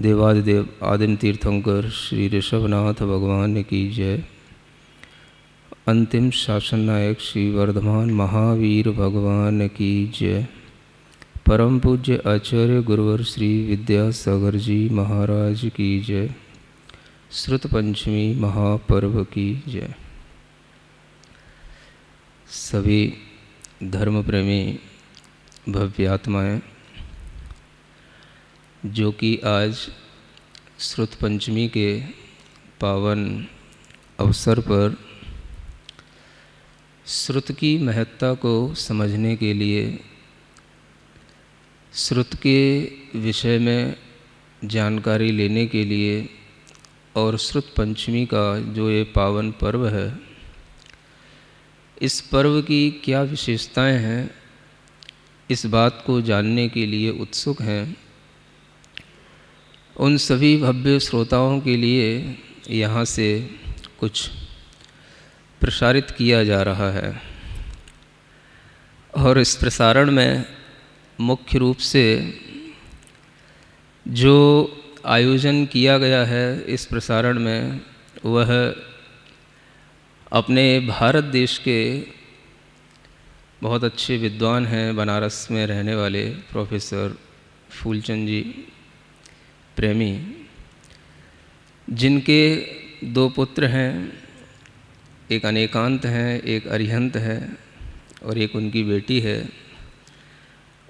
देवादिदेव आदिम तीर्थंकर श्री ऋषभनाथ भगवान की जय। अंतिम शासन नायक श्री वर्धमान महावीर भगवान की जय। परम पूज्य आचार्य गुरुवर श्री विद्यासागर जी महाराज की जय। श्रुत पंचमी महापर्व की जय। सभी धर्म प्रेमी भव्यात्माएं जो कि आज श्रुत पंचमी के पावन अवसर पर श्रुत की महत्ता को समझने के लिए, श्रुत के विषय में जानकारी लेने के लिए और श्रुत पंचमी का जो ये पावन पर्व है, इस पर्व की क्या विशेषताएं हैं, इस बात को जानने के लिए उत्सुक हैं, उन सभी भव्य श्रोताओं के लिए यहाँ से कुछ प्रसारित किया जा रहा है। और इस प्रसारण में मुख्य रूप से जो आयोजन किया गया है इस प्रसारण में, वह अपने भारत देश के बहुत अच्छे विद्वान हैं, बनारस में रहने वाले प्रोफेसर फूलचंद जी प्रेमी, जिनके दो पुत्र हैं, एक अनेकांत हैं, एक अरिहंत है और एक उनकी बेटी है,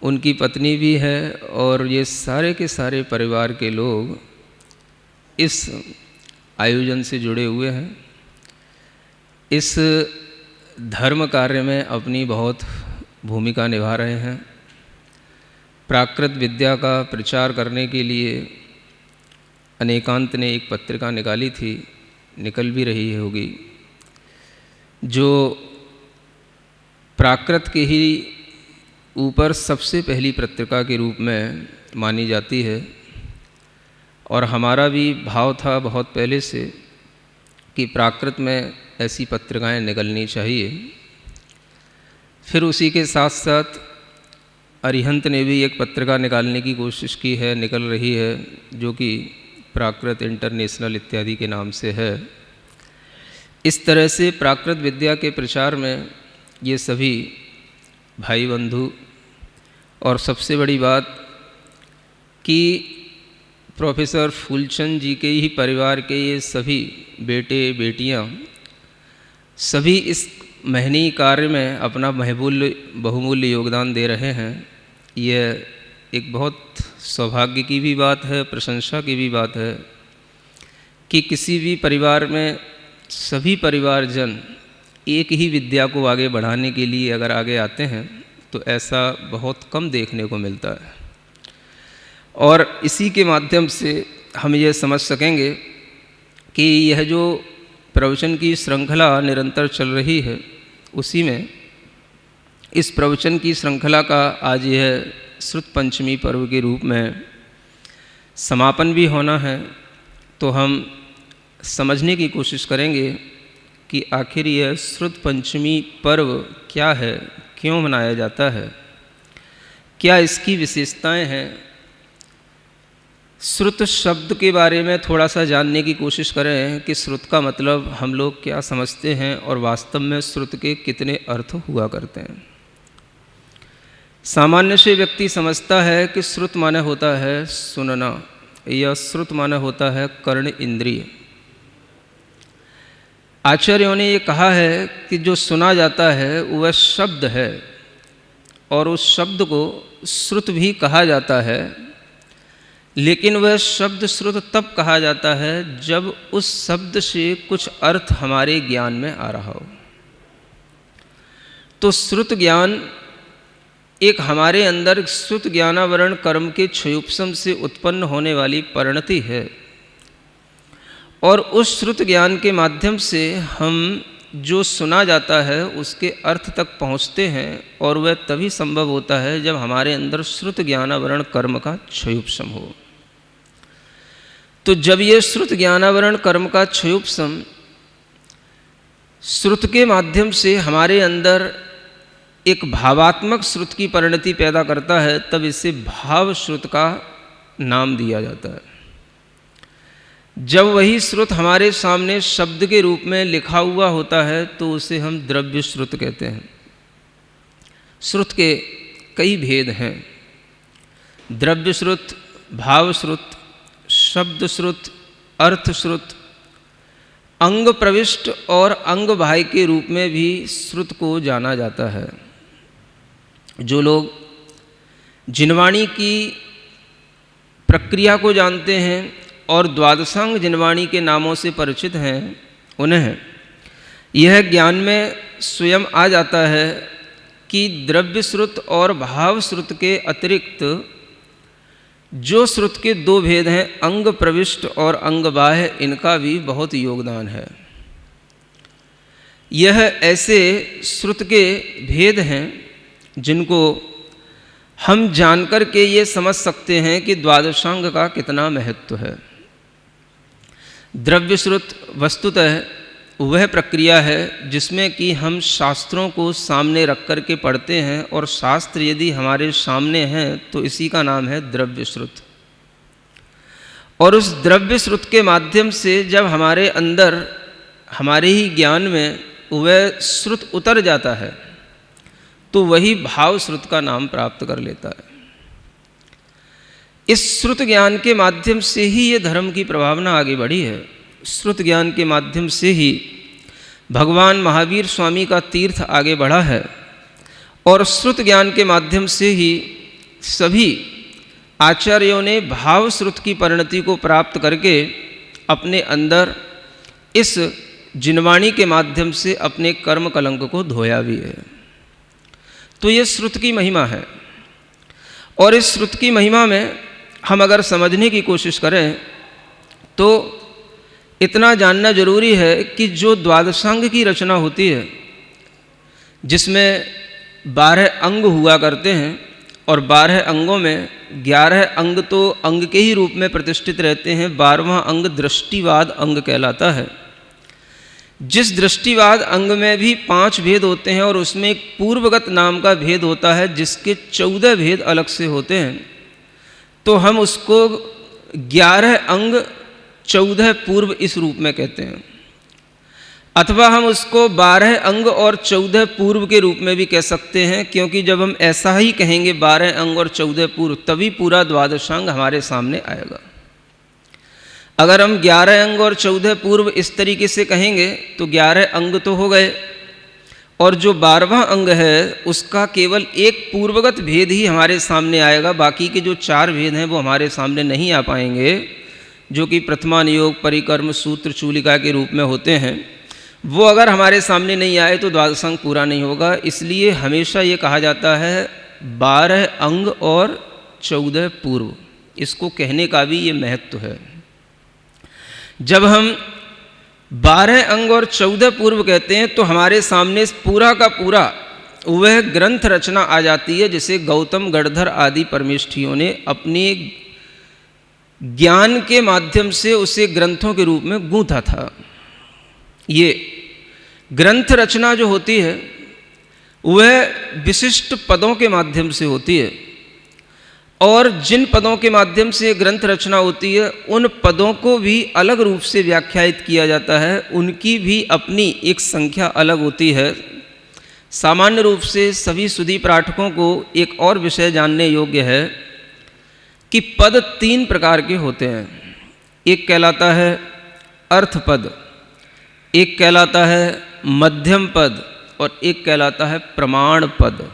उनकी पत्नी भी है, और ये सारे के सारे परिवार के लोग इस आयोजन से जुड़े हुए हैं। इस धर्म कार्य में अपनी बहुत भूमिका निभा रहे हैं। प्राकृत विद्या का प्रचार करने के लिए अनेकांत ने एक पत्रिका निकाली थी, निकल भी रही होगी, जो प्राकृत के ही ऊपर सबसे पहली पत्रिका के रूप में मानी जाती है। और हमारा भी भाव था बहुत पहले से कि प्राकृत में ऐसी पत्रिकाएं निकलनी चाहिए। फिर उसी के साथ साथ अरिहंत ने भी एक पत्रिका निकालने की कोशिश की है, निकल रही है, जो कि प्राकृत इंटरनेशनल इत्यादि के नाम से है। इस तरह से प्राकृत विद्या के प्रचार में ये सभी भाई बंधु, और सबसे बड़ी बात कि प्रोफेसर फूलचंद जी के ही परिवार के ये सभी बेटे बेटियां सभी इस महनीय कार्य में अपना बहुमूल्य योगदान दे रहे हैं। यह एक बहुत सौभाग्य की भी बात है, प्रशंसा की भी बात है कि किसी भी परिवार में सभी परिवारजन एक ही विद्या को आगे बढ़ाने के लिए अगर आगे आते हैं तो ऐसा बहुत कम देखने को मिलता है। और इसी के माध्यम से हम ये समझ सकेंगे कि यह जो प्रवचन की श्रृंखला निरंतर चल रही है, उसी में इस प्रवचन की श्रृंखला का आज यह श्रुत पंचमी पर्व के रूप में समापन भी होना है। तो हम समझने की कोशिश करेंगे कि आखिर यह श्रुत पंचमी पर्व क्या है, क्यों मनाया जाता है, क्या इसकी विशेषताएं हैं। श्रुत शब्द के बारे में थोड़ा सा जानने की कोशिश करें कि श्रुत का मतलब हम लोग क्या समझते हैं और वास्तव में श्रुत के कितने अर्थ हुआ करते हैं। सामान्य से व्यक्ति समझता है कि श्रुत माने होता है सुनना, या श्रुत माने होता है कर्ण इंद्रिय। आचार्यों ने ये कहा है कि जो सुना जाता है वह शब्द है, और उस शब्द को श्रुत भी कहा जाता है, लेकिन वह शब्द श्रुत तब कहा जाता है जब उस शब्द से कुछ अर्थ हमारे ज्ञान में आ रहा हो। तो श्रुत ज्ञान एक हमारे अंदर श्रुत ज्ञानावरण कर्म के क्षयोपशम से उत्पन्न होने वाली परिणति है, और उस श्रुत ज्ञान के माध्यम से हम जो सुना जाता है उसके अर्थ तक पहुँचते हैं, और वह तभी संभव होता है जब हमारे अंदर श्रुत ज्ञानावरण कर्म का क्षयोपशम हो। तो जब ये श्रुत ज्ञानावरण कर्म का क्षयोपशम श्रुत के माध्यम से हमारे अंदर एक भावात्मक श्रुत की परिणति पैदा करता है, तब इसे भाव श्रुत का नाम दिया जाता है। जब वही श्रुत हमारे सामने शब्द के रूप में लिखा हुआ होता है तो उसे हम द्रव्य श्रुत कहते हैं। श्रुत के कई भेद हैं। द्रव्य श्रुत, भाव श्रुत, शब्द श्रुत, अर्थ श्रुत, अंग प्रविष्ट और अंग बाह्य के रूप में भी श्रुत को जाना जाता है। जो लोग जिनवाणी की प्रक्रिया को जानते हैं और द्वादशांग जिनवाणी के नामों से परिचित हैं, उन्हें यह ज्ञान में स्वयं आ जाता है कि द्रव्य श्रुत और भाव श्रुत के अतिरिक्त जो श्रुत के दो भेद हैं, अंग प्रविष्ट और अंग बाह्य, इनका भी बहुत योगदान है। यह ऐसे श्रुत के भेद हैं जिनको हम जानकर के ये समझ सकते हैं कि द्वादशांग का कितना महत्व है। द्रव्य श्रुत वस्तुतः वह प्रक्रिया है जिसमें कि हम शास्त्रों को सामने रख कर के पढ़ते हैं, और शास्त्र यदि हमारे सामने हैं तो इसी का नाम है द्रव्य श्रुत। और उस द्रव्य श्रुत के माध्यम से जब हमारे अंदर, हमारे ही ज्ञान में वह श्रुत उतर जाता है तो वही भाव श्रुत का नाम प्राप्त कर लेता है। इस श्रुत ज्ञान के माध्यम से ही ये धर्म की प्रभावना आगे बढ़ी है। श्रुत ज्ञान के माध्यम से ही भगवान महावीर स्वामी का तीर्थ आगे बढ़ा है, और श्रुत ज्ञान के माध्यम से ही सभी आचार्यों ने भाव श्रुत की परिणति को प्राप्त करके अपने अंदर इस जिनवाणी के माध्यम से अपने कर्म कलंक को धोया भी है। तो ये श्रुत की महिमा है, और इस श्रुत की महिमा में हम अगर समझने की कोशिश करें तो इतना जानना जरूरी है कि जो द्वादशांग की रचना होती है, जिसमें 12 अंग हुआ करते हैं, और 12 अंगों में 11 अंग तो अंग के ही रूप में प्रतिष्ठित रहते हैं, 12वां अंग दृष्टिवाद अंग कहलाता है। जिस दृष्टिवाद अंग में भी 5 भेद होते हैं, और उसमें एक पूर्वगत नाम का भेद होता है जिसके 14 भेद अलग से होते हैं, तो हम उसको 11 अंग 14 पूर्व इस रूप में कहते हैं। अथवा हम उसको 12 अंग और 14 पूर्व के रूप में भी कह सकते हैं, क्योंकि जब हम ऐसा ही कहेंगे 12 अंग और 14 पूर्व, तभी पूरा द्वादशांग हमारे सामने आएगा। अगर हम 11 अंग और 14 पूर्व इस तरीके से कहेंगे तो 11 अंग तो हो गए, और जो 12वां अंग है उसका केवल एक पूर्वगत भेद ही हमारे सामने आएगा। बाकी के जो 4 भेद हैं वो हमारे सामने नहीं आ पाएंगे, जो कि प्रथमानुयोग, परिकर्म, सूत्र, चूलिका के रूप में होते हैं। वो अगर हमारे सामने नहीं आए तो द्वादशांग पूरा नहीं होगा। इसलिए हमेशा ये कहा जाता है 12 अंग और 14 पूर्व, इसको कहने का भी ये महत्व है। जब हम 12 अंग और 14 पूर्व कहते हैं तो हमारे सामने पूरा का पूरा वह ग्रंथ रचना आ जाती है जिसे गौतम, गणधर आदि परमेष्ठियों ने अपने ज्ञान के माध्यम से उसे ग्रंथों के रूप में गूंथा था। ये ग्रंथ रचना जो होती है वह विशिष्ट पदों के माध्यम से होती है, और जिन पदों के माध्यम से ग्रंथ रचना होती है उन पदों को भी अलग रूप से व्याख्यायित किया जाता है। उनकी भी अपनी एक संख्या अलग होती है। सामान्य रूप से सभी सुधी पाठकों को एक और विषय जानने योग्य है कि पद 3 प्रकार के होते हैं। एक कहलाता है अर्थ पद, एक कहलाता है मध्यम पद, और एक कहलाता है प्रमाण पद।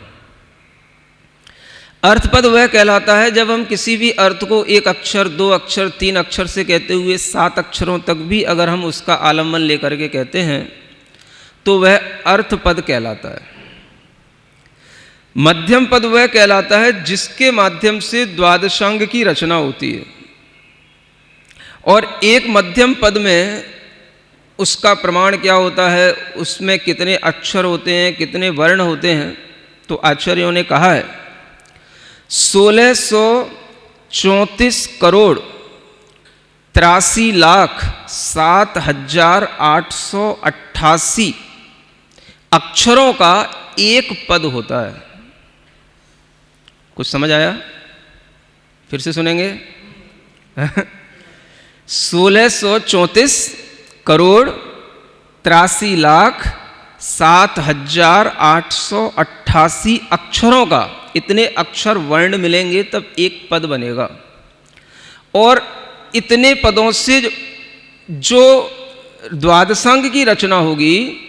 अर्थ पद वह कहलाता है जब हम किसी भी अर्थ को 1 अक्षर, 2 अक्षर, 3 अक्षर से कहते हुए 7 अक्षरों तक भी अगर हम उसका आलम्बन लेकर के कहते हैं तो वह अर्थ पद कहलाता है। मध्यम पद वह कहलाता है जिसके माध्यम से द्वादशांग की रचना होती है, और एक मध्यम पद में उसका प्रमाण क्या होता है, उसमें कितने अक्षर होते हैं, कितने वर्ण होते हैं। तो आचार्यों ने कहा है 1634 करोड़ 83 लाख 7,888 अक्षरों का एक पद होता है। कुछ समझ आया? फिर से सुनेंगे। 1634 करोड़ 83,07,888 अक्षरों का, इतने अक्षर वर्ण मिलेंगे तब एक पद बनेगा। और इतने पदों से जो द्वादशांग की रचना होगी,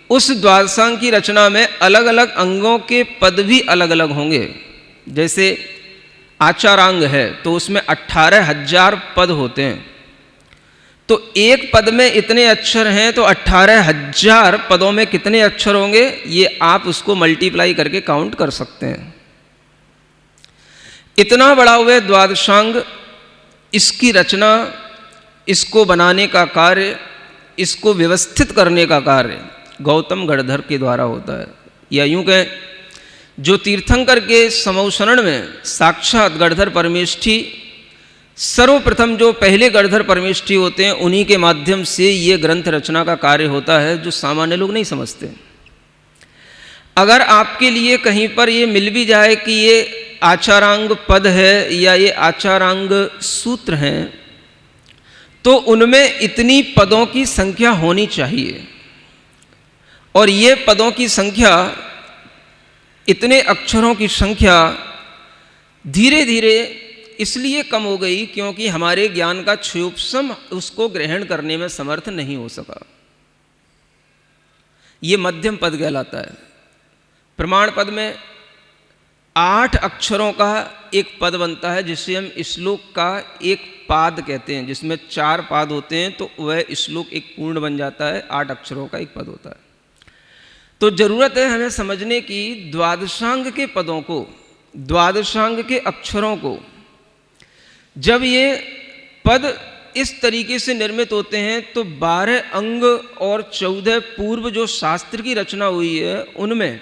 उस द्वादशांग की रचना में अलग अलग अंगों के पद भी अलग अलग होंगे। जैसे आचारांग है तो उसमें 18,000 पद होते हैं, तो एक पद में इतने अक्षर हैं तो 18,000 पदों में कितने अक्षर होंगे, ये आप उसको मल्टीप्लाई करके काउंट कर सकते हैं। इतना बड़ा हुआ द्वादशांग, इसकी रचना, इसको बनाने का कार्य, इसको व्यवस्थित करने का कार्य गौतम गणधर के द्वारा होता है। या यूं कहें, जो तीर्थंकर के समौसरण में साक्षात गणधर परमेष्ठी, सर्वप्रथम जो पहले गणधर परमेष्ठी होते हैं, उन्हीं के माध्यम से ये ग्रंथ रचना का कार्य होता है, जो सामान्य लोग नहीं समझते। अगर आपके लिए कहीं पर ये मिल भी जाए कि ये आचारांग पद है या ये आचारांग सूत्र हैं, तो उनमें इतनी पदों की संख्या होनी चाहिए। और ये पदों की संख्या, इतने अक्षरों की संख्या धीरे धीरे इसलिए कम हो गई क्योंकि हमारे ज्ञान का क्षयोपशम उसको ग्रहण करने में समर्थ नहीं हो सका। ये मध्यम पद कहलाता है। प्रमाण पद में 8 अक्षरों का एक पद बनता है, जिसे हम श्लोक का एक पाद कहते हैं। जिसमें 4 पाद होते हैं तो वह श्लोक एक पूर्ण बन जाता है। 8 अक्षरों का एक पद होता है। तो जरूरत है हमें समझने की, द्वादशांग के पदों को, द्वादशांग के अक्षरों को, जब ये पद इस तरीके से निर्मित होते हैं तो 12 अंग और 14 पूर्व जो शास्त्र की रचना हुई है, उनमें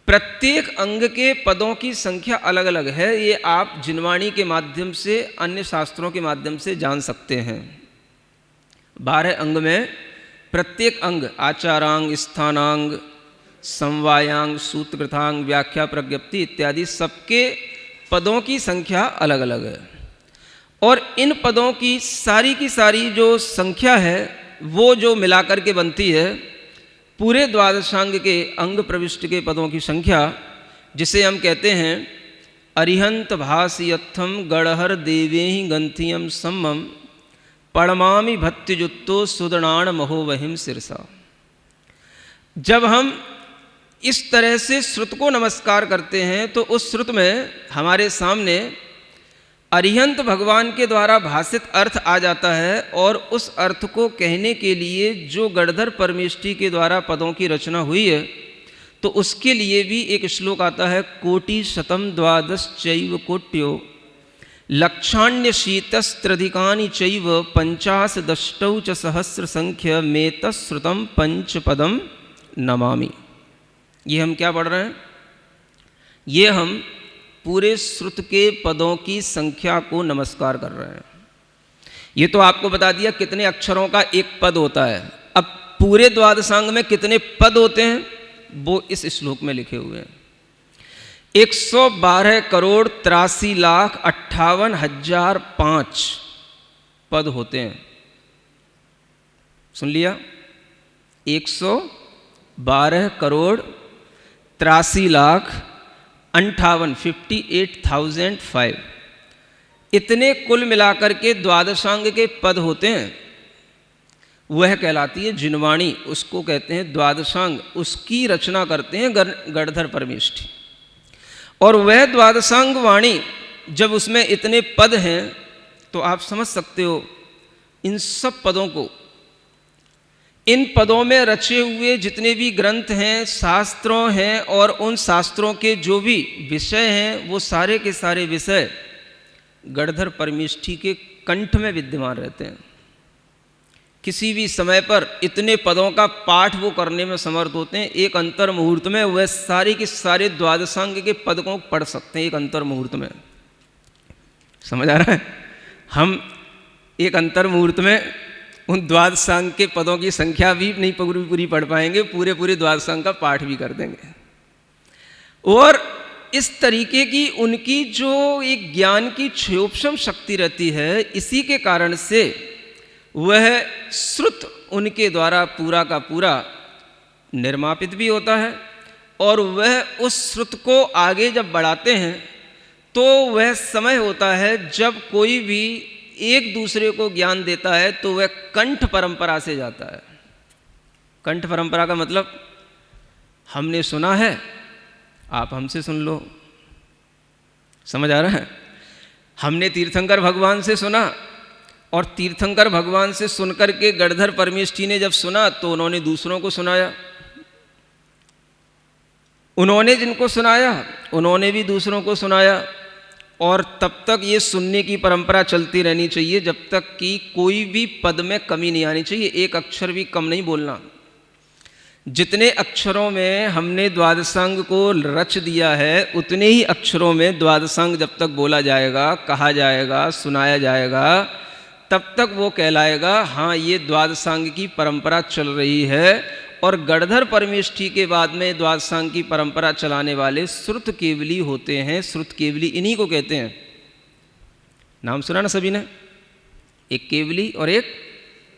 प्रत्येक अंग के पदों की संख्या अलग अलग है। ये आप जिनवाणी के माध्यम से, अन्य शास्त्रों के माध्यम से जान सकते हैं। 12 अंग में प्रत्येक अंग आचारांग, स्थानांग, समवायांग, सूत्रकृतांग, व्याख्या, प्रज्ञप्ति इत्यादि सबके पदों की संख्या अलग अलग है। और इन पदों की सारी जो संख्या है, वो जो मिलाकर के बनती है पूरे द्वादशांग के अंग प्रविष्ट के पदों की संख्या, जिसे हम कहते हैं अरिहंत भासयत्थम गणहर देवेहि गंथियम सम्मम पड़मामि भत्युजुत्तो सुदणाण महोवहिम सिरसा। जब हम इस तरह से श्रुत को नमस्कार करते हैं तो उस श्रुत में हमारे सामने अरिहंत भगवान के द्वारा भाषित अर्थ आ जाता है। और उस अर्थ को कहने के लिए जो गणधर परमेष्ठी के द्वारा पदों की रचना हुई है, तो उसके लिए भी एक श्लोक आता है, कोटि शतम द्वादश चैव कोट्यो लक्षाण्य शीतस्त्रधिकानि चैव पंचाश दष्टौ च सहस्र संख्य मेतश्रुतम पंचपदम नमामि। ये हम क्या पढ़ रहे हैं? ये हम पूरे श्रुत के पदों की संख्या को नमस्कार कर रहे हैं। ये तो आपको बता दिया कितने अक्षरों का एक पद होता है। अब पूरे द्वादशांग में कितने पद होते हैं वो इस श्लोक में लिखे हुए हैं। 112 करोड़ 83 लाख 58,005 पद होते हैं। सुन लिया? 112 करोड़ 83 लाख 58,005 इतने कुल मिलाकर के द्वादशांग के पद होते हैं। वह कहलाती है जिनवाणी, उसको कहते हैं द्वादशांग। उसकी रचना करते हैं गणधर परमेष्ठी। और वह द्वादशांग वाणी जब उसमें इतने पद हैं तो आप समझ सकते हो इन सब पदों को, इन पदों में रचे हुए जितने भी ग्रंथ हैं, शास्त्रों हैं, और उन शास्त्रों के जो भी विषय हैं, वो सारे के सारे विषय गणधर परमेष्ठी के कंठ में विद्यमान रहते हैं। किसी भी समय पर इतने पदों का पाठ वो करने में समर्थ होते हैं। एक अंतर मुहूर्त में वह सारे के सारे द्वादशांग के पद को पढ़ सकते हैं, एक अंतर मुहूर्त में। समझ आ रहा है? हम एक अंतर मुहूर्त में उन द्वादशांग के पदों की संख्या भी नहीं पूरी पढ़ पाएंगे, पूरे द्वादशांग का पाठ भी कर देंगे। और इस तरीके की उनकी जो एक ज्ञान की क्षयोपशम शक्ति रहती है, इसी के कारण से वह श्रुत उनके द्वारा पूरा का पूरा निर्मापित भी होता है, और वह उस श्रुत को आगे जब बढ़ाते हैं तो वह समय होता है जब कोई भी एक दूसरे को ज्ञान देता है तो वह कंठ परंपरा से जाता है। कंठ परंपरा का मतलब हमने सुना है, आप हमसे सुन लो। समझ आ रहा है? हमने तीर्थंकर भगवान से सुना, और तीर्थंकर भगवान से सुनकर के गणधर परमेष्ठी ने जब सुना तो उन्होंने दूसरों को सुनाया, उन्होंने जिनको सुनाया उन्होंने भी दूसरों को सुनाया, और तब तक ये सुनने की परंपरा चलती रहनी चाहिए जब तक कि कोई भी पद में कमी नहीं आनी चाहिए, एक अक्षर भी कम नहीं बोलना। जितने अक्षरों में हमने द्वादशांग को रच दिया है उतने ही अक्षरों में द्वादशांग जब तक बोला जाएगा, कहा जाएगा, सुनाया जाएगा, तब तक वो कहलाएगा हाँ ये द्वादशांग की परंपरा चल रही है। और गणधर परमेष्ठी के बाद में द्वादशांग की परंपरा चलाने वाले श्रुत केवली होते हैं। श्रुत केवली इन्हीं को कहते हैं। नाम सुना ना सभी ने? एक केवली और एक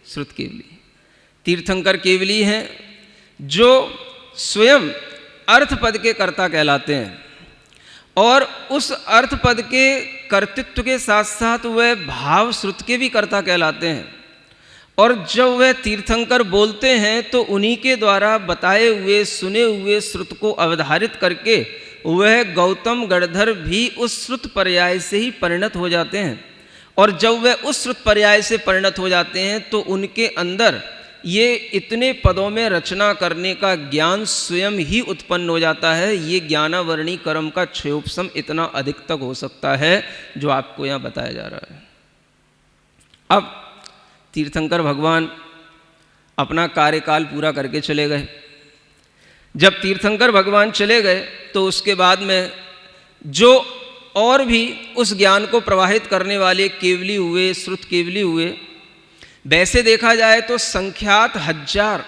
श्रुत केवली। तीर्थंकर केवली हैं जो स्वयं अर्थ पद के कर्ता कहलाते हैं, और उस अर्थ पद के कर्तृत्व के साथ साथ वह भाव श्रुत के भी कर्ता कहलाते हैं। और जब वह तीर्थंकर बोलते हैं तो उन्हीं के द्वारा बताए हुए सुने हुए श्रुत को अवधारित करके वह गौतम गणधर भी उस श्रुत पर्याय से ही परिणत हो जाते हैं। और जब वह उस श्रुत पर्याय से परिणत हो जाते हैं तो उनके अंदर ये इतने पदों में रचना करने का ज्ञान स्वयं ही उत्पन्न हो जाता है। ये ज्ञानावरणी कर्म का क्षयोपशम इतना अधिक तक हो सकता है जो आपको यहाँ बताया जा रहा है। अब तीर्थंकर भगवान अपना कार्यकाल पूरा करके चले गए। जब तीर्थंकर भगवान चले गए तो उसके बाद में जो और भी उस ज्ञान को प्रवाहित करने वाले केवली हुए, श्रुत केवली हुए, वैसे देखा जाए तो संख्यात 1000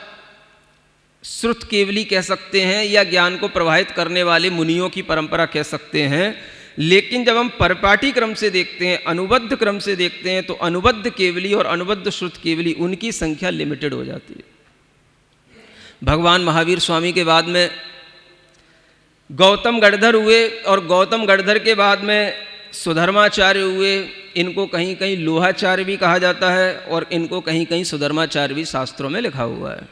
श्रुत केवली कह सकते हैं या ज्ञान को प्रवाहित करने वाले मुनियों की परंपरा कह सकते हैं। लेकिन जब हम परिपाटी क्रम से देखते हैं, अनुबद्ध क्रम से देखते हैं, तो अनुबद्ध केवली और अनुबद्ध श्रुत केवली उनकी संख्या लिमिटेड हो जाती है। भगवान महावीर स्वामी के बाद में गौतम गणधर हुए, और गौतम गणधर के बाद में सुधर्माचार्य हुए। इनको कहीं कहीं लोहाचार्य भी कहा जाता है, और इनको कहीं कहीं सुधर्माचार्य भी शास्त्रों में लिखा हुआ है।